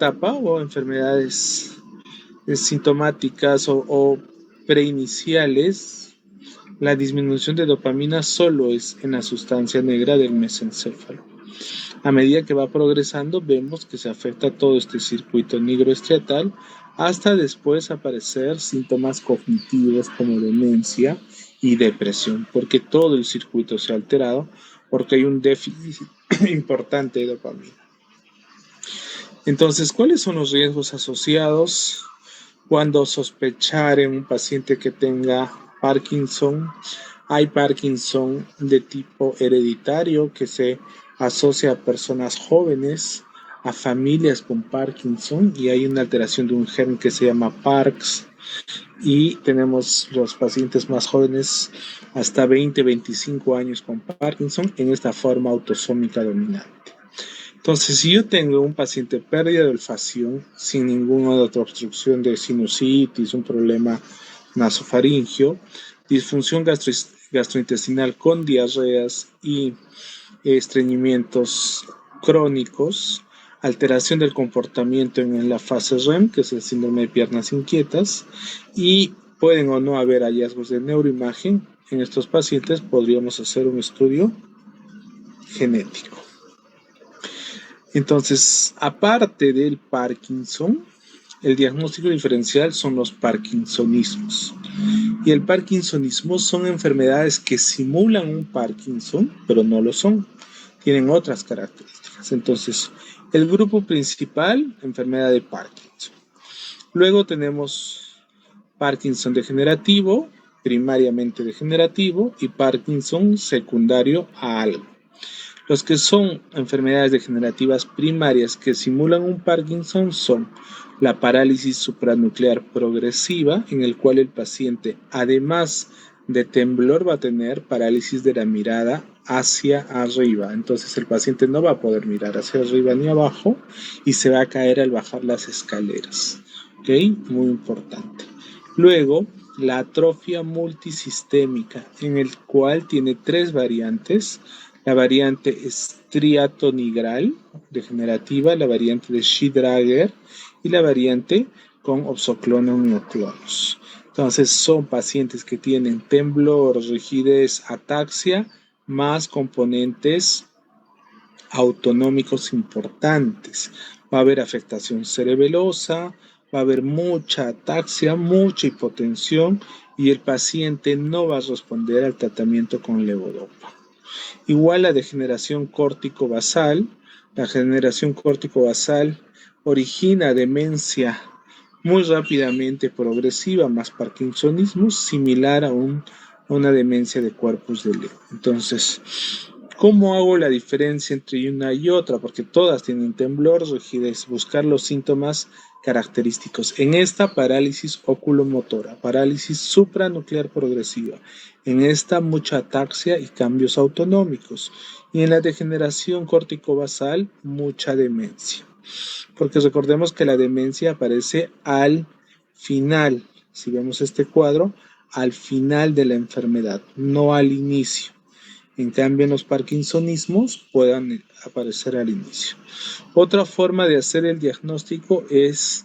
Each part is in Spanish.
etapa o enfermedades sintomáticas o preiniciales, la disminución de dopamina solo es en la sustancia negra del mesencéfalo. A medida que va progresando, vemos que se afecta todo este circuito nigroestriatal hasta después aparecer síntomas cognitivos como demencia y depresión, porque todo el circuito se ha alterado porque hay un déficit importante de dopamina. Entonces, ¿cuáles son los riesgos asociados cuando sospechar en un paciente que tenga Parkinson? Hay Parkinson de tipo hereditario que se asocia a personas jóvenes, a familias con Parkinson, y hay una alteración de un gen que se llama PARX, y tenemos los pacientes más jóvenes hasta 20-25 años con Parkinson en esta forma autosómica dominante. Entonces, si yo tengo un paciente pérdida de olfacción sin ninguna otra obstrucción de sinusitis, un problema nasofaringio, disfunción gastrointestinal con diarreas y estreñimientos crónicos, alteración del comportamiento en la fase REM, que es el síndrome de piernas inquietas, y pueden o no haber hallazgos de neuroimagen. En estos pacientes podríamos hacer un estudio genético. Entonces, aparte del Parkinson, el diagnóstico diferencial son los parkinsonismos. Y el parkinsonismo son enfermedades que simulan un Parkinson, pero no lo son. Tienen otras características. Entonces, el grupo principal, enfermedad de Parkinson. Luego tenemos Parkinson degenerativo, primariamente degenerativo, y Parkinson secundario a algo. Los que son enfermedades degenerativas primarias que simulan un Parkinson son la parálisis supranuclear progresiva, en el cual el paciente, además de temblor, va a tener parálisis de la mirada hacia arriba. Entonces el paciente no va a poder mirar hacia arriba ni abajo y se va a caer al bajar las escaleras. ¿Ok? Muy importante. Luego, la atrofia multisistémica, en el cual tiene 3 variantes. La variante striatonigral degenerativa, la variante de Schidrager y la variante con opsoclonus. Entonces son pacientes que tienen temblor, rigidez, ataxia, más componentes autonómicos importantes. Va a haber afectación cerebelosa, va a haber mucha ataxia, mucha hipotensión y el paciente no va a responder al tratamiento con levodopa. Igual la degeneración córtico-basal. La degeneración córtico-basal origina demencia muy rápidamente progresiva, más parkinsonismo, similar a una demencia de corpus de Lewy. Entonces, ¿cómo hago la diferencia entre una y otra? Porque todas tienen temblor, rigidez, buscar los síntomas característicos. En esta, parálisis oculomotora, parálisis supranuclear progresiva. En esta, mucha ataxia y cambios autonómicos. Y en la degeneración córtico-basal, mucha demencia. Porque recordemos que la demencia aparece al final, si vemos este cuadro, al final de la enfermedad, no al inicio. En cambio, en los parkinsonismos puedan aparecer al inicio. Otra forma de hacer el diagnóstico es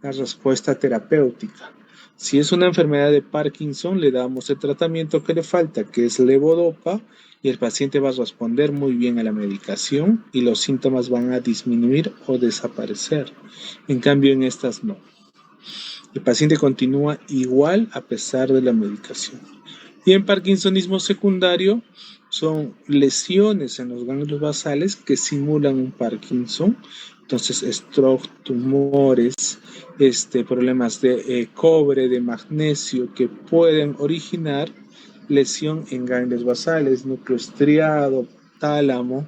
la respuesta terapéutica. Si es una enfermedad de Parkinson, le damos el tratamiento que le falta, que es levodopa, y el paciente va a responder muy bien a la medicación y los síntomas van a disminuir o desaparecer. En cambio, en estas no. El paciente continúa igual a pesar de la medicación. Y en parkinsonismo secundario son lesiones en los ganglios basales que simulan un Parkinson. Entonces, stroke, tumores, problemas de cobre, de magnesio, que pueden originar lesión en ganglios basales, núcleo estriado, tálamo,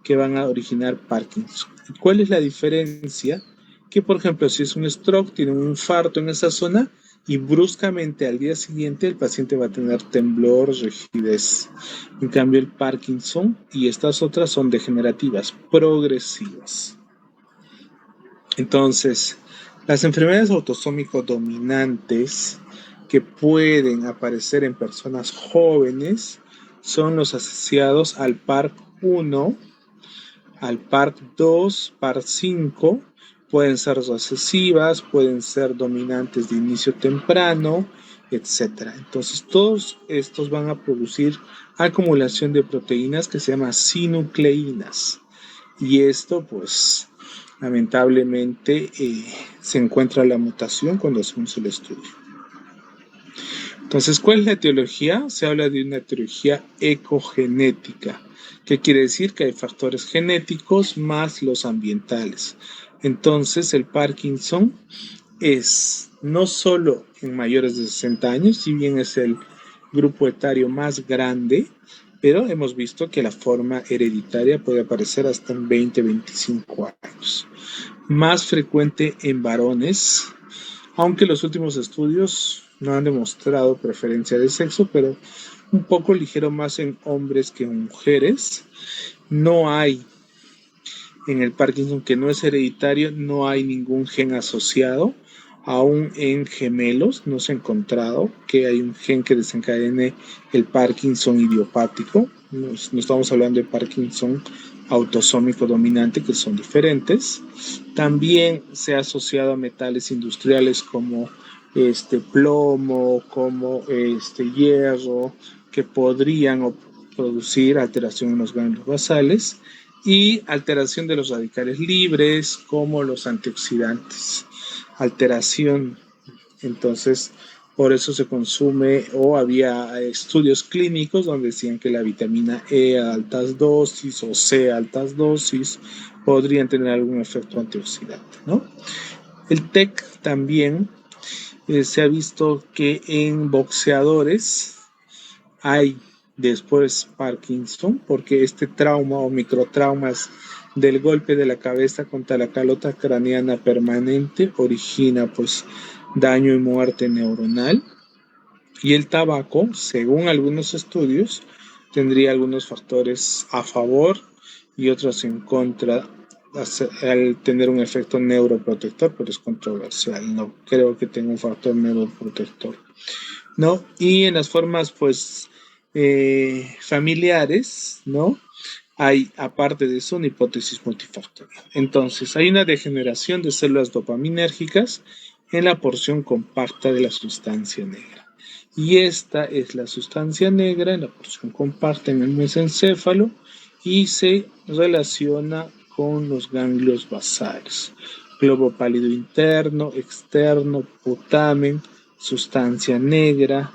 que van a originar Parkinson. ¿Cuál es la diferencia? Que, por ejemplo, si es un stroke, tiene un infarto en esa zona y bruscamente al día siguiente el paciente va a tener temblor, rigidez. En cambio, el Parkinson y estas otras son degenerativas, progresivas. Entonces, las enfermedades autosómicos dominantes que pueden aparecer en personas jóvenes son los asociados al PARC1, al PARC2, PARC5, pueden ser recesivas, pueden ser dominantes de inicio temprano, etcétera. Entonces, todos estos van a producir acumulación de proteínas que se llama sinucleínas. Y esto, pues, lamentablemente, se encuentra la mutación cuando hacemos el estudio. Entonces, ¿cuál es la etiología? Se habla de una etiología ecogenética, que quiere decir que hay factores genéticos más los ambientales. Entonces, el Parkinson es no solo en mayores de 60 años, si bien es el grupo etario más grande, pero hemos visto que la forma hereditaria puede aparecer hasta en 20-25 años. Más frecuente en varones, aunque los últimos estudios no han demostrado preferencia de sexo, pero un poco ligero más en hombres que en mujeres. No hay en el Parkinson, que no es hereditario, no hay ningún gen asociado. Aún en gemelos no se ha encontrado que hay un gen que desencadene el Parkinson idiopático. No estamos hablando de Parkinson autosómico dominante, que son diferentes. También se ha asociado a metales industriales como plomo, como hierro, que podrían producir alteración en los ganglios basales, y alteración de los radicales libres como los antioxidantes. Alteración, entonces, por eso se consume, o había estudios clínicos donde decían que la vitamina E a altas dosis o C a altas dosis podrían tener algún efecto antioxidante, ¿no? El TEC también se ha visto que en boxeadores hay después Parkinson, porque este trauma o microtraumas del golpe de la cabeza contra la calota craneana permanente origina pues daño y muerte neuronal. Y el tabaco, según algunos estudios, tendría algunos factores a favor y otros en contra al tener un efecto neuroprotector, pero es controversial. No creo que tenga un factor neuroprotector, ¿no? Y en las formas, pues, familiares, ¿no? Hay, aparte de eso, una hipótesis multifactorial. Entonces, hay una degeneración de células dopaminérgicas en la porción compacta de la sustancia negra. Y esta es la sustancia negra en la porción compacta en el mesencéfalo y se relaciona con los ganglios basales. Globo pálido interno, externo, putamen, sustancia negra,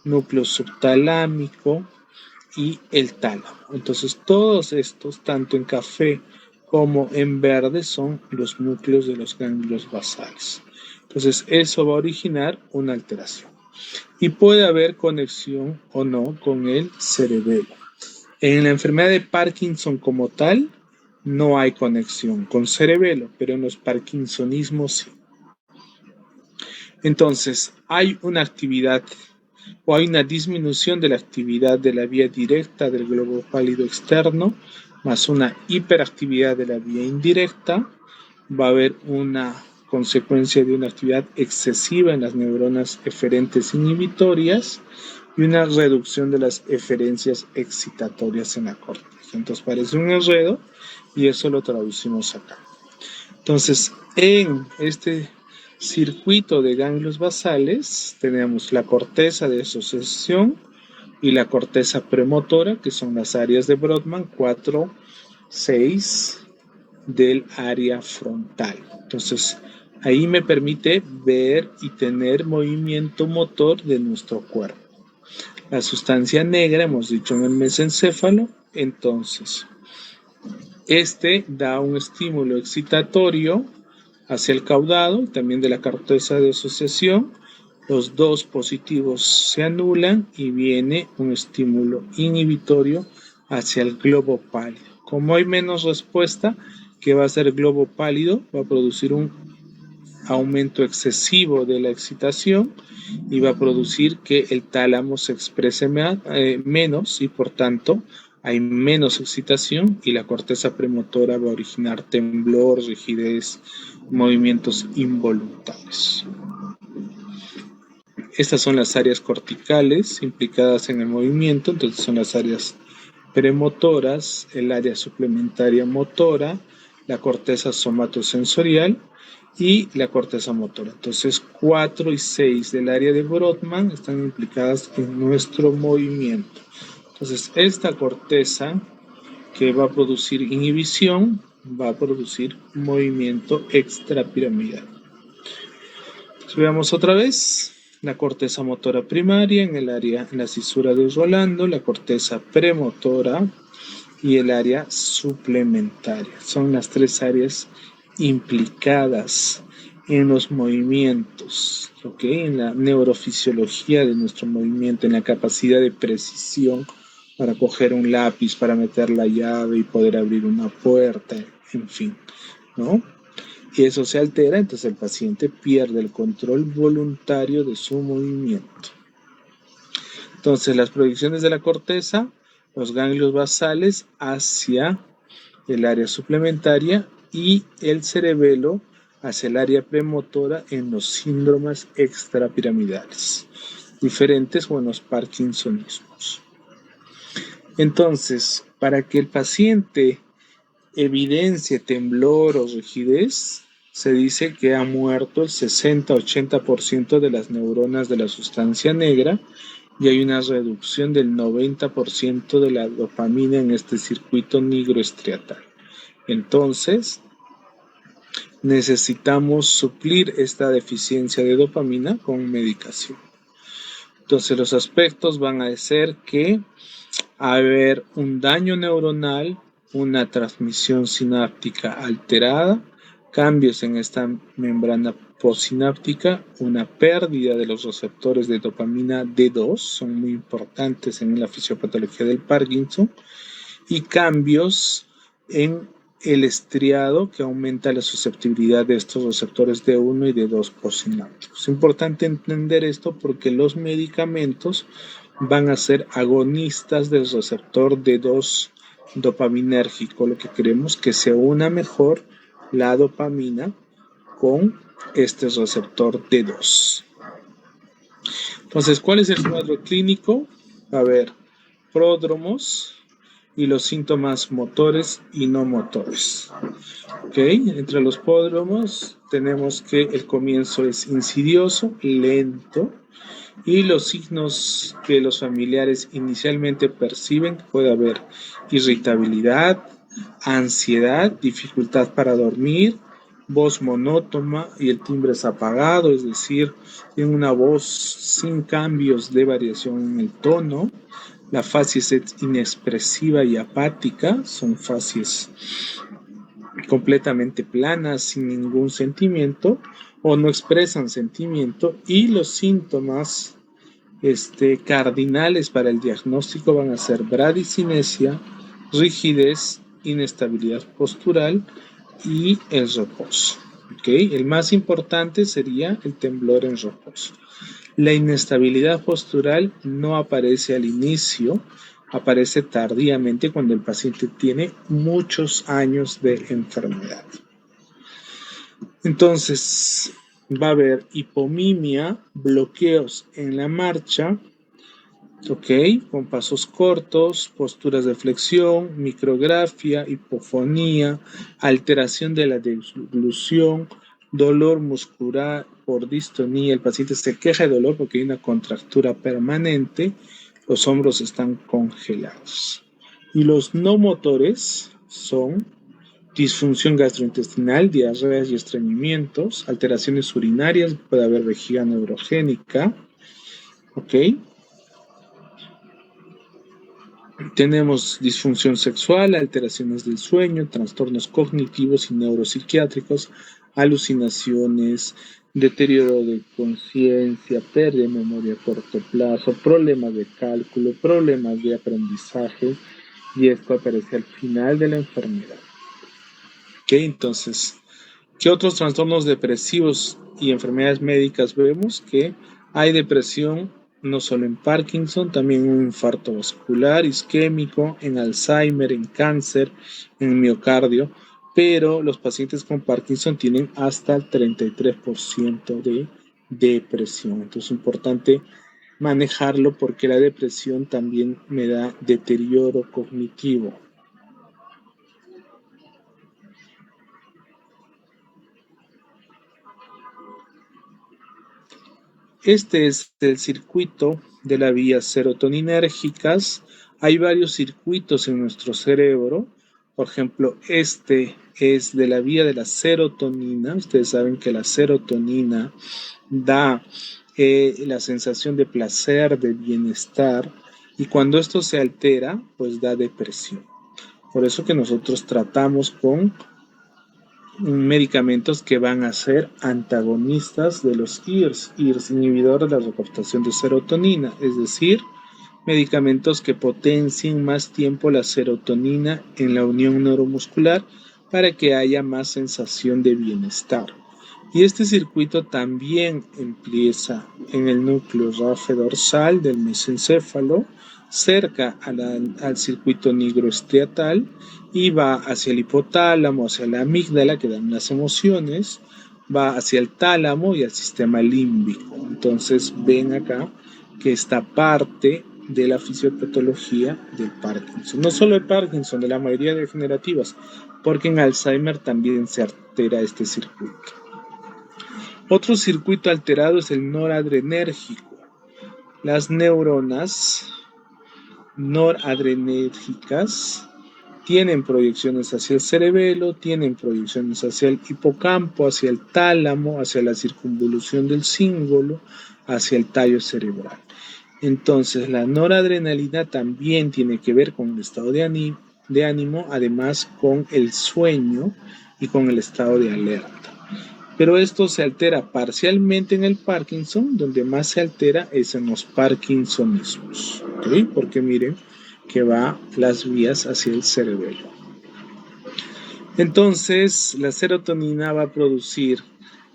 núcleo subtalámico y el tálamo. Entonces, todos estos, tanto en café como en verde, son los núcleos de los ganglios basales. Entonces, eso va a originar una alteración. Y puede haber conexión o no con el cerebelo. En la enfermedad de Parkinson como tal, no hay conexión con cerebelo, pero en los parkinsonismos sí. Entonces, hay una actividad o hay una disminución de la actividad de la vía directa del globo pálido externo, más una hiperactividad de la vía indirecta. Va a haber una consecuencia de una actividad excesiva en las neuronas eferentes inhibitorias y una reducción de las eferencias excitatorias en la corteza. Entonces parece un enredo y eso lo traducimos acá. Entonces, en este circuito de ganglios basales tenemos la corteza de asociación y la corteza premotora, que son las áreas de Brodmann 4, 6 del área frontal. Entonces, ahí me permite ver y tener movimiento motor de nuestro cuerpo. La sustancia negra, hemos dicho, en el mesencéfalo, entonces, da un estímulo excitatorio hacia el caudado y también de la corteza de asociación. Los dos positivos se anulan y viene un estímulo inhibitorio hacia el globo pálido. Como hay menos respuesta, ¿qué va a hacer el globo pálido? Va a producir un aumento excesivo de la excitación y va a producir que el tálamo se exprese menos y por tanto hay menos excitación y la corteza premotora va a originar temblor, rigidez, movimientos involuntarios. Estas son las áreas corticales implicadas en el movimiento, entonces son las áreas premotoras, el área suplementaria motora, la corteza somatosensorial y la corteza motora. Entonces, 4 y 6 del área de Brodmann están implicadas en nuestro movimiento. Entonces, esta corteza que va a producir inhibición va a producir movimiento extrapiramidal. Entonces, veamos otra vez la corteza motora primaria en la cisura de Rolando, la corteza premotora y el área suplementaria. Son las tres áreas implicadas en los movimientos, ¿ok? En la neurofisiología de nuestro movimiento, en la capacidad de precisión para coger un lápiz, para meter la llave y poder abrir una puerta, en fin, ¿no? Y eso se altera, entonces el paciente pierde el control voluntario de su movimiento. Entonces, las proyecciones de la corteza, los ganglios basales hacia el área suplementaria y el cerebelo hacia el área premotora en los síndromes extrapiramidales, diferentes o en los parkinsonismos. Entonces, para que el paciente evidencie temblor o rigidez, se dice que ha muerto el 60-80% de las neuronas de la sustancia negra y hay una reducción del 90% de la dopamina en este circuito nigroestriatal. Entonces, necesitamos suplir esta deficiencia de dopamina con medicación. Entonces, los aspectos van a ser que haber un daño neuronal, una transmisión sináptica alterada, cambios en esta membrana postsináptica, una pérdida de los receptores de dopamina D2, son muy importantes en la fisiopatología del Parkinson, y cambios en el estriado que aumenta la susceptibilidad de estos receptores D1 y D2 postsinápticos. Es importante entender esto porque los medicamentos van a ser agonistas del receptor D2 dopaminérgico, lo que queremos que se una mejor la dopamina con este receptor D2. Entonces, ¿cuál es el cuadro clínico? A ver, pródromos y los síntomas motores y no motores. ¿Ok? Entre los pródromos tenemos que el comienzo es insidioso, lento, y los signos que los familiares inicialmente perciben, puede haber irritabilidad, ansiedad, dificultad para dormir, voz monótona y el timbre es apagado, es decir, tiene una voz sin cambios de variación en el tono. La facies es inexpresiva y apática, son facies completamente planas, sin ningún sentimiento, o no expresan sentimiento, y los síntomas cardinales para el diagnóstico van a ser bradicinesia, rigidez, inestabilidad postural y el reposo. ¿Okay? El más importante sería el temblor en reposo. La inestabilidad postural no aparece al inicio, aparece tardíamente cuando el paciente tiene muchos años de enfermedad. Entonces, va a haber hipomimia, bloqueos en la marcha, ¿ok? Con pasos cortos, posturas de flexión, micrografia, hipofonía, alteración de la deglución, dolor muscular por distonía. El paciente se queja de dolor porque hay una contractura permanente, los hombros están congelados. Y los no motores son disfunción gastrointestinal, diarreas y estreñimientos, alteraciones urinarias, puede haber vejiga neurogénica, ¿ok? Tenemos disfunción sexual, alteraciones del sueño, trastornos cognitivos y neuropsiquiátricos, alucinaciones, deterioro de conciencia, pérdida de memoria a corto plazo, problemas de cálculo, problemas de aprendizaje, y esto aparece al final de la enfermedad. ¿Ok? Entonces, ¿qué otros trastornos depresivos y enfermedades médicas vemos? Que hay depresión no solo en Parkinson, también un infarto vascular, isquémico, en Alzheimer, en cáncer, en miocardio, pero los pacientes con Parkinson tienen hasta el 33% de depresión. Entonces es importante manejarlo porque la depresión también me da deterioro cognitivo. Este es el circuito de las vías serotoninérgicas. Hay varios circuitos en nuestro cerebro. Por ejemplo, este es de la vía de la serotonina. Ustedes saben que la serotonina da la sensación de placer, de bienestar, y cuando esto se altera, pues da depresión. Por eso que nosotros tratamos con medicamentos que van a ser antagonistas de los IRS, inhibidores de la recaptación de serotonina, es decir, medicamentos que potencien más tiempo la serotonina en la unión neuromuscular para que haya más sensación de bienestar. Y este circuito también empieza en el núcleo dorsal del mesencéfalo, cerca al circuito nigroestriatal, y va hacia el hipotálamo, hacia la amígdala, que dan las emociones, va hacia el tálamo y al sistema límbico. Entonces ven acá que esta parte de la fisiopatología del Parkinson. No solo el Parkinson, de la mayoría de degenerativas, porque en Alzheimer también se altera este circuito. Otro circuito alterado es el noradrenérgico. Las neuronas noradrenérgicas tienen proyecciones hacia el cerebelo, tienen proyecciones hacia el hipocampo, hacia el tálamo, hacia la circunvolución del cíngulo, hacia el tallo cerebral. Entonces, la noradrenalina también tiene que ver con el estado de ánimo, además con el sueño y con el estado de alerta. Pero esto se altera parcialmente en el Parkinson, donde más se altera es en los parkinsonismos, ¿okay? Porque miren que va las vías hacia el cerebelo. Entonces, la serotonina va a producir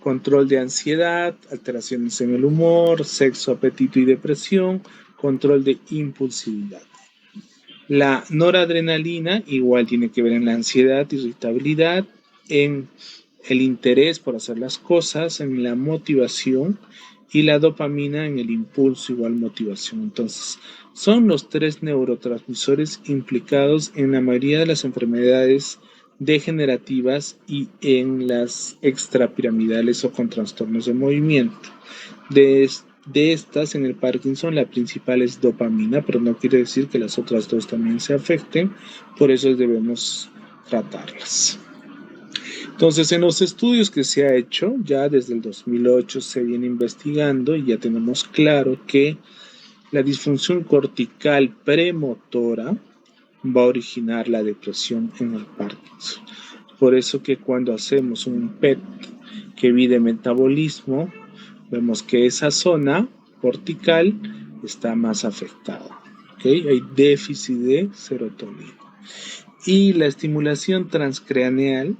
control de ansiedad, alteraciones en el humor, sexo, apetito y depresión, control de impulsividad. La noradrenalina igual tiene que ver en la ansiedad, irritabilidad, en el interés por hacer las cosas, en la motivación, y la dopamina en el impulso, igual motivación. Entonces, son los tres neurotransmisores implicados en la mayoría de las enfermedades degenerativas y en las extrapiramidales o con trastornos de movimiento. De estas, en el Parkinson, la principal es dopamina, pero no quiere decir que las otras dos también se afecten, por eso debemos tratarlas. Entonces, en los estudios que se ha hecho, ya desde el 2008 se viene investigando y ya tenemos claro que la disfunción cortical premotora va a originar la depresión en el Parkinson. Por eso que cuando hacemos un PET que mide metabolismo, vemos que esa zona cortical está más afectada. ¿Okay? Hay déficit de serotonina. Y la estimulación transcraneal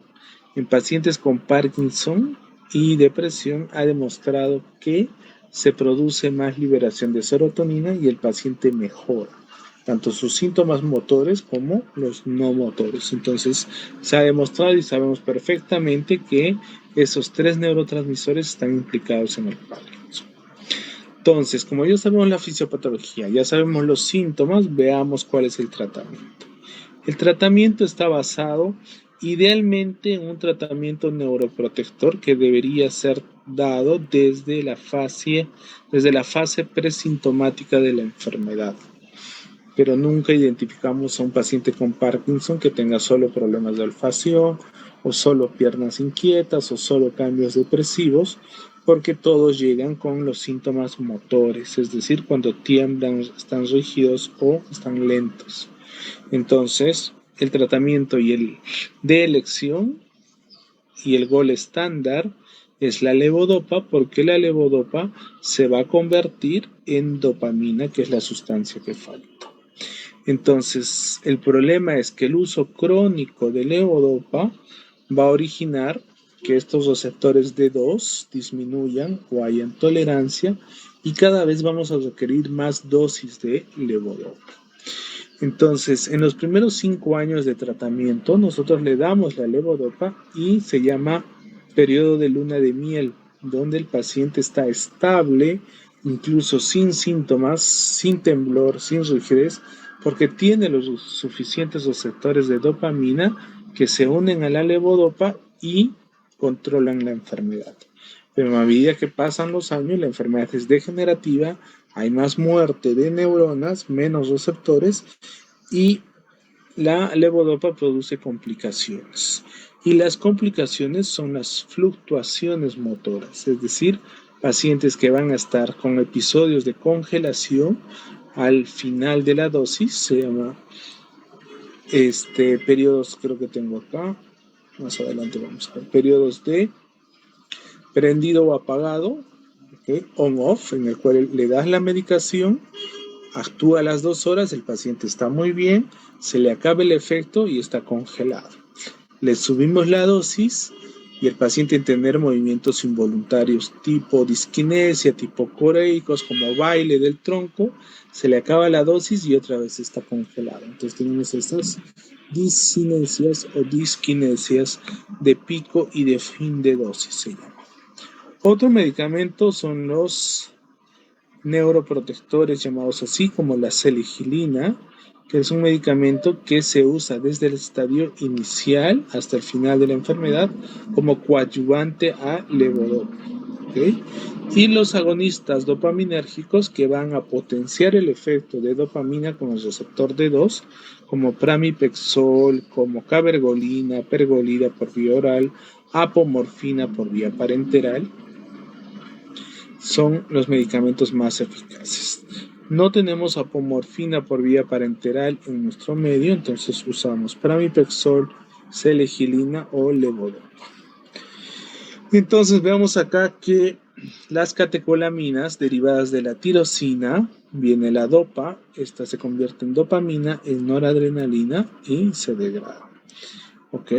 en pacientes con Parkinson y depresión ha demostrado que se produce más liberación de serotonina y el paciente mejora tanto sus síntomas motores como los no motores. Entonces, se ha demostrado y sabemos perfectamente que esos tres neurotransmisores están implicados en el Parkinson. Entonces, como ya sabemos la fisiopatología, ya sabemos los síntomas, veamos cuál es el tratamiento. El tratamiento está basado idealmente en un tratamiento neuroprotector que debería ser dado desde la fase presintomática de la enfermedad. Pero nunca identificamos a un paciente con Parkinson que tenga solo problemas de olfacción o solo piernas inquietas o solo cambios depresivos, porque todos llegan con los síntomas motores, es decir, cuando tiemblan, están rígidos o están lentos. Entonces, el tratamiento y el de elección y el gol estándar es la levodopa, porque la levodopa se va a convertir en dopamina, que es la sustancia que falta. Entonces, el problema es que el uso crónico de levodopa va a originar que estos receptores D2 disminuyan o hayan tolerancia y cada vez vamos a requerir más dosis de levodopa. Entonces, en los primeros 5 años de tratamiento, nosotros le damos la levodopa y se llama periodo de luna de miel, donde el paciente está estable, incluso sin síntomas, sin temblor, sin rigidez, porque tiene los suficientes receptores de dopamina que se unen a la levodopa y controlan la enfermedad. Pero a medida que pasan los años, la enfermedad es degenerativa, hay más muerte de neuronas, menos receptores y la levodopa produce complicaciones. Y las complicaciones son las fluctuaciones motoras, es decir, pacientes que van a estar con episodios de congelación al final de la dosis, se llama periodos, creo que tengo acá, más adelante vamos a ver, periodos de prendido o apagado, ¿okay? On-off, en el cual le das la medicación, actúa a las 2 horas, el paciente está muy bien, se le acaba el efecto y está congelado. Le subimos la dosis y el paciente en tener movimientos involuntarios tipo disquinesia, tipo coreicos, como baile del tronco, se le acaba la dosis y otra vez está congelado. Entonces tenemos estas discinesias o disquinesias de pico y de fin de dosis, se llama. Otro medicamento son los neuroprotectores llamados así, como la seligilina, que es un medicamento que se usa desde el estadio inicial hasta el final de la enfermedad como coadyuvante a levodopa. ¿Okay? Y los agonistas dopaminérgicos que van a potenciar el efecto de dopamina con el receptor D2, como pramipexol, como cabergolina, pergolida por vía oral, apomorfina por vía parenteral, son los medicamentos más eficaces. No tenemos apomorfina por vía parenteral en nuestro medio, entonces usamos pramipexol, seligilina o levodopa. Entonces veamos acá que las catecolaminas derivadas de la tirosina, viene la dopa, esta se convierte en dopamina, en noradrenalina y se degrada. ¿Ok?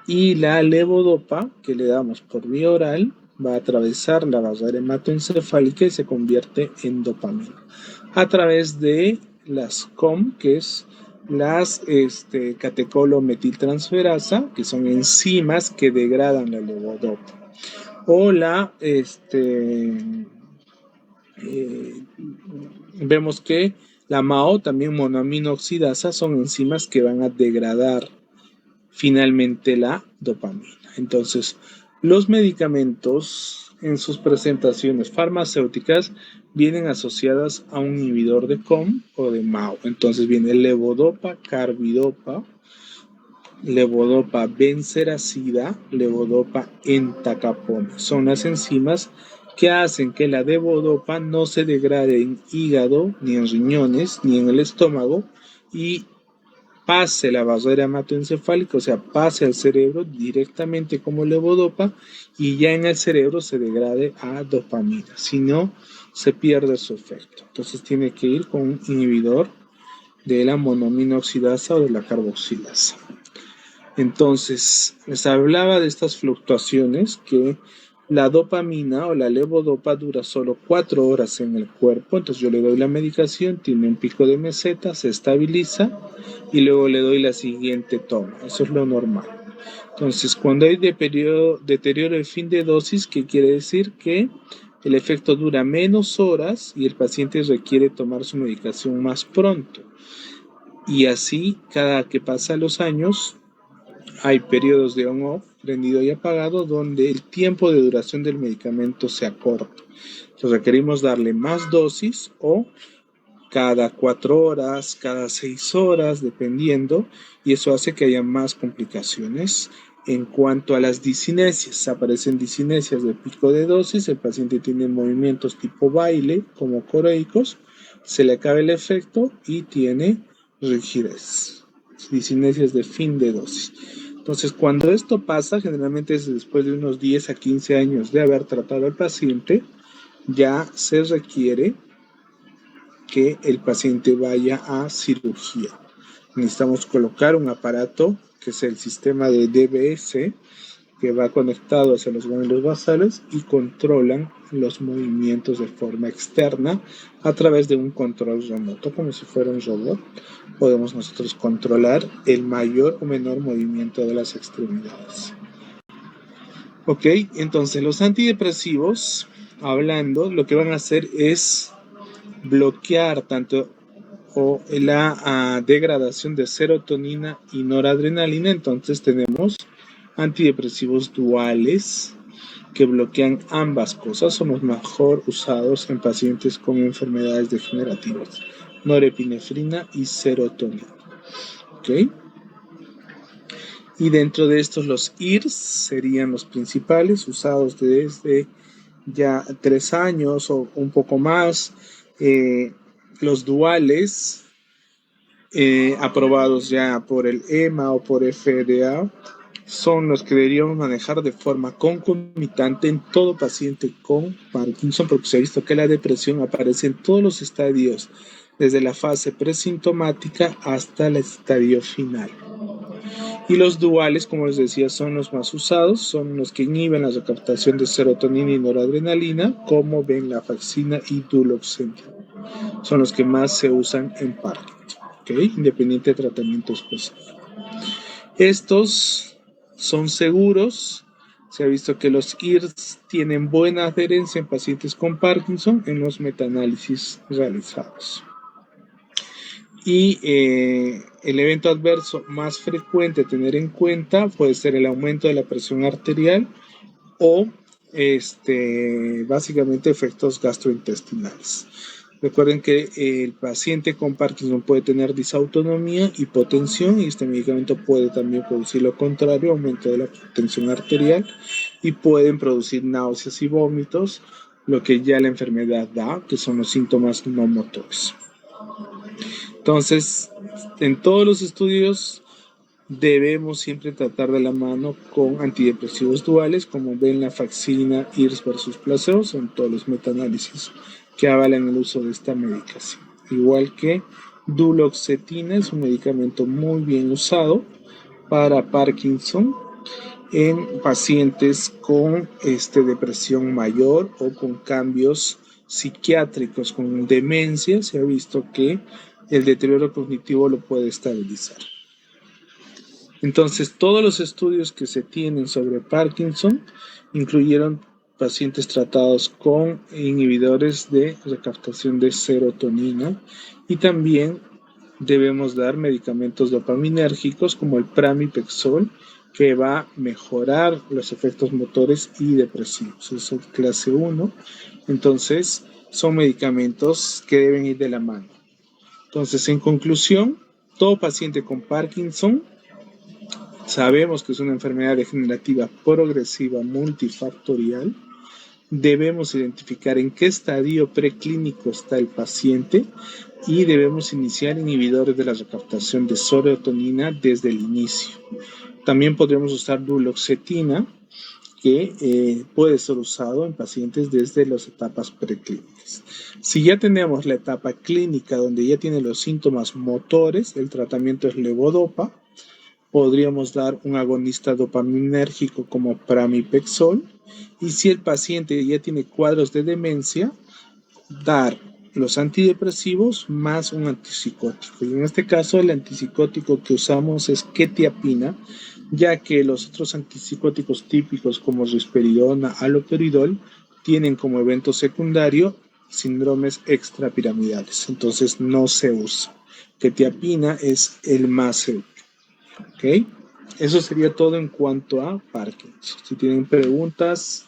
Y la levodopa que le damos por vía oral va a atravesar la barrera hematoencefálica y se convierte en dopamina a través de las COM, que es las catecolometiltransferasa, que son enzimas que degradan la levodopa, o vemos que la MAO, también monoamino oxidasa, son enzimas que van a degradar finalmente la dopamina. Entonces, los medicamentos en sus presentaciones farmacéuticas vienen asociadas a un inhibidor de COM o de MAO. Entonces viene levodopa, carbidopa, levodopa benseracida, levodopa entacapone. Son las enzimas que hacen que la levodopa no se degrade en hígado, ni en riñones, ni en el estómago y pase la barrera hematoencefálica, o sea, pase al cerebro directamente como levodopa y ya en el cerebro se degrade a dopamina, si no se pierde su efecto. Entonces tiene que ir con un inhibidor de la monoamino oxidasa o de la carboxilasa. Entonces, les hablaba de estas fluctuaciones que la dopamina o la levodopa dura solo 4 horas en el cuerpo, entonces yo le doy la medicación, tiene un pico de meseta, se estabiliza y luego le doy la siguiente toma, eso es lo normal. Entonces, cuando hay deterioro de fin de dosis, ¿qué quiere decir? Que el efecto dura menos horas y el paciente requiere tomar su medicación más pronto. Y así, cada que pasan los años, hay periodos de on-off, prendido y apagado, donde el tiempo de duración del medicamento se acorta. Entonces requerimos darle más dosis o cada 4 horas, cada 6 horas, dependiendo, y eso hace que haya más complicaciones. En cuanto a las discinesias, aparecen discinesias de pico de dosis, el paciente tiene movimientos tipo baile, como coreicos, se le acaba el efecto y tiene rigidez. Discinesias de fin de dosis. Entonces, cuando esto pasa, generalmente es después de unos 10 a 15 años de haber tratado al paciente, ya se requiere que el paciente vaya a cirugía. Necesitamos colocar un aparato que es el sistema de DBS que va conectado hacia los ganglios basales y controlan los movimientos de forma externa a través de un control remoto, como si fuera un robot. Podemos nosotros controlar el mayor o menor movimiento de las extremidades. Ok, entonces los antidepresivos, hablando, lo que van a hacer es bloquear tanto la degradación de serotonina y noradrenalina. Entonces tenemos antidepresivos duales que bloquean ambas cosas son los mejor usados en pacientes con enfermedades degenerativas, norepinefrina y serotonina. ¿Ok? Y dentro de estos los IRS serían los principales, usados desde ya 3 años o un poco más. Los duales, aprobados ya por el EMA o por FDA, son los que deberíamos manejar de forma concomitante en todo paciente con Parkinson, porque se ha visto que la depresión aparece en todos los estadios, desde la fase presintomática hasta el estadio final. Y los duales, como les decía, son los más usados, son los que inhiben la recaptación de serotonina y noradrenalina, como venlafaxina y duloxetina. Son los que más se usan en Parkinson, ¿okay? Independiente de tratamiento específico. Estos son seguros. Se ha visto que los IRS tienen buena adherencia en pacientes con Parkinson en los metaanálisis realizados. Y el evento adverso más frecuente a tener en cuenta puede ser el aumento de la presión arterial o básicamente efectos gastrointestinales. Recuerden que el paciente con Parkinson puede tener disautonomía, hipotensión, y este medicamento puede también producir lo contrario, aumento de la tensión arterial, y pueden producir náuseas y vómitos, lo que ya la enfermedad da, que son los síntomas no motores. Entonces, en todos los estudios debemos siempre tratar de la mano con antidepresivos duales como venlafaxina, IRS versus placebo, son todos los metaanálisis que avalan el uso de esta medicación. Igual que duloxetina es un medicamento muy bien usado para Parkinson en pacientes con depresión mayor o con cambios psiquiátricos, con demencia. Se ha visto que el deterioro cognitivo lo puede estabilizar. Entonces, todos los estudios que se tienen sobre Parkinson incluyeron pacientes tratados con inhibidores de recaptación de serotonina, y también debemos dar medicamentos dopaminérgicos como el pramipexol, que va a mejorar los efectos motores y depresivos. Es clase 1. Entonces, son medicamentos que deben ir de la mano. Entonces, en conclusión, todo paciente con Parkinson sabemos que es una enfermedad degenerativa progresiva multifactorial. Debemos identificar en qué estadio preclínico está el paciente y debemos iniciar inhibidores de la recaptación de serotonina desde el inicio. También podríamos usar duloxetina, que puede ser usado en pacientes desde las etapas preclínicas. Si ya tenemos la etapa clínica donde ya tiene los síntomas motores, el tratamiento es levodopa. Podríamos dar un agonista dopaminérgico como pramipexol, y si el paciente ya tiene cuadros de demencia, dar los antidepresivos más un antipsicótico. Y en este caso el antipsicótico que usamos es quetiapina, ya que los otros antipsicóticos típicos como risperidona, haloperidol tienen como evento secundario síndromes extrapiramidales, entonces no se usa. Quetiapina es el más seguro. ¿Ok? Eso sería todo en cuanto a Parkinson. Si tienen preguntas,